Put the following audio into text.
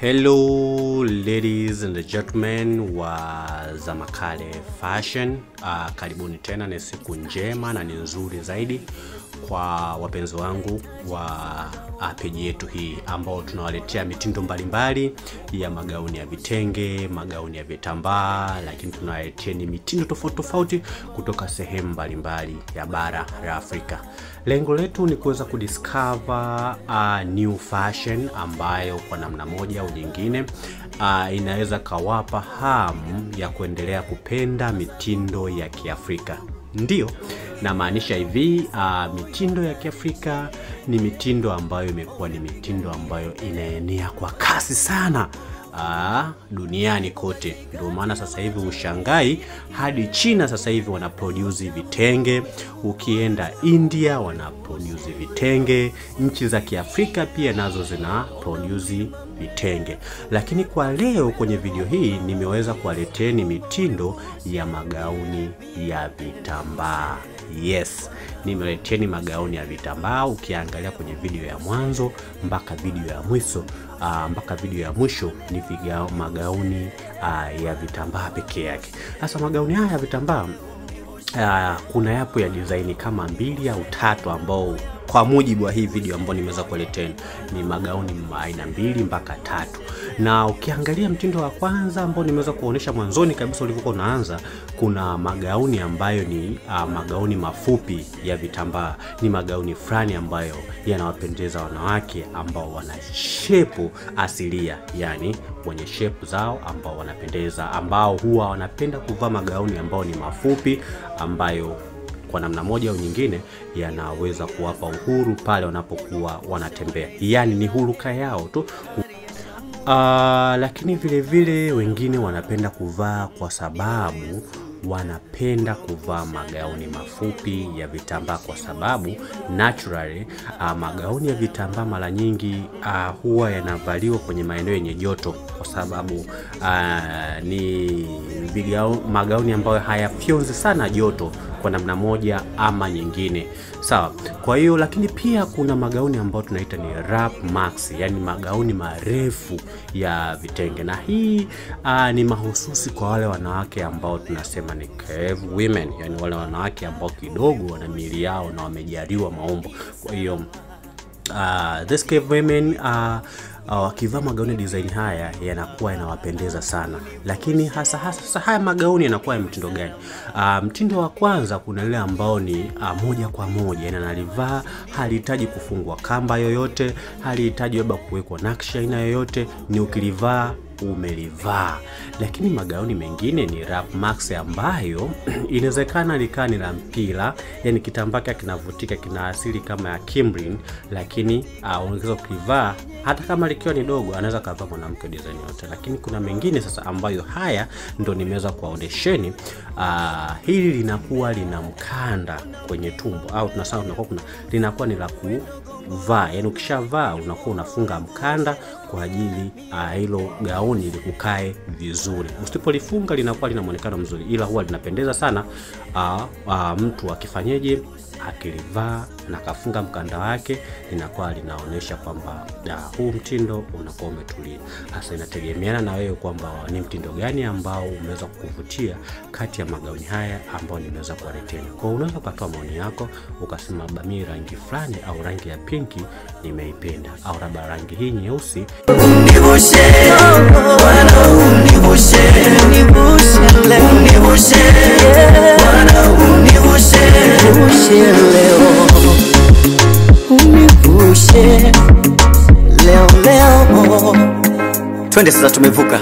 Hello ladies and gentlemen wa Zamakale Fashion. Karibuni tena, ni siku njema na ni nzuri zaidi kwa wapenzi wangu wa page yetu hii ambao tunawaletea mitindo mbalimbali ya magauni ya vitenge, magauni ya vitambaa, lakini tunawaletea ni mitindo tofauti tofauti kutoka sehemu mbalimbali ya bara la Afrika. Lengo letu ni kuweza kudiscover new fashion ambayo kwa namna moja au nyingine inaweza kawapa hamu ya kuendelea kupenda mitindo ya Kiafrika. Ndio na maanisha hivi, mitindo ya Kiafrika ni mitindo ambayo imekuwa ni mitindo ambayo inaenea kwa kasi sana duniani kote. Ndio maana sasa hivi ushangai hadi China sasa hivi wana produce vitenge, ukienda India wana produce vitenge, nchi za Kiafrika pia nazo zina produce vitenge. Lakini kwa leo kwenye video hii nimeweza kuwaleteni mitindo ya magauni ya vitambaa. Yes, nimeleteni magauni ya vitambaa. Ukiangalia kwenye video ya mwanzo mpaka video ya mwisho ni magauni ya vitambaa pekee yake. Sasa magauni haya ya vitambaa kuna yapo ya design kama 2 au 3 ambao kwa mujibu wa hii video ambayo nimeweza kuleteni ni magauni aina 2 mpaka 3. Na ukiangalia mtindo wa kwanza ambao nimeweza kuonesha mwanzoni kabisa ulivyokuwa unaanza, kuna magauni ambayo ni magauni mafupi ya vitambaa. Ni magauni fulani ambayo yanawapendeza wanawake ambao wana shape asilia, yani wenye shape zao ambao wanapendeza, ambao huwa wanapenda kuvaa magauni ambao ni mafupi, ambayo kwa namna moja au nyingine yanaweza kuwapa uhuru pale wanapokuwa wanatembea. Yani ni huruka yao tu. Lakini vile vile wengine wanapenda kuvaa kwa sababu wanapenda kuvaa magauni mafupi ya vitambaa kwa sababu naturally magauni ya vitambaa mara nyingi huwa yanavaliwa kwenye maeneo yenye joto, kwa sababu ni magauni ambayo hayafyonzi sana joto kwa namna moja ama nyingine. Sawa. Kwa hiyo lakini pia kuna magauni ambayo tunaita ni wrap max, yani magauni marefu ya vitenge, na hii ni mahususi kwa wale wanawake ambao tunasema ni curve women, yani wale wanawake ambao kidogo wana miili yao na wamejaliwa maumbo. Kwa hiyo this curve women wakivaa magauni design haya yanakuwa yanawapendeza sana. Lakini hasa haya magauni yanakuwa ya mtindo gani? Mtindo wa kwanza kuna ile ambao ni moja kwa moja, yani analivaa halihitaji kufungwa kamba yoyote, halihitaji labda kuwekwa nakshi aina yoyote, ni ukilivaa umelivaa. Lakini magauni mengine ni wrap max ambayo inawezekana likani la mpira, yani kitambaa kinavutika, kina asili kama ya Kimberlin, lakini unaweza kulivaa hata kama likiwa ni dogo, anaweza kavaa mwanamke design yote. Lakini kuna mengine sasa ambayo haya ndo nimeweza kuwaonesheni. Hili linakuwa lina mkanda kwenye tumbo, au tunasema linakuwa ni la kuvaa, yani ukishavaa unakuwa unafunga mkanda kwa ajili hilo gauni likukae vizuri. Usipolifunga linakuwa lina muonekano mzuri, ila huwa linapendeza sana mtu akifanyeje, akilivaa na kafunga mkanda wake, linakuwa linaonesha kwamba huu mtindo unakuwa umetulia. Hasa inategemeana na wewe kwamba ni mtindo gani ambao umeweza kukuvutia kati ya magauni haya ambao nimeweza kuwaletea. Kwa unaweza kutoa maoni yako ukasema bami rangi fulani au rangi ya pinki nimeipenda, au labda rangi hii nyeusi Twende sasa, tumevuka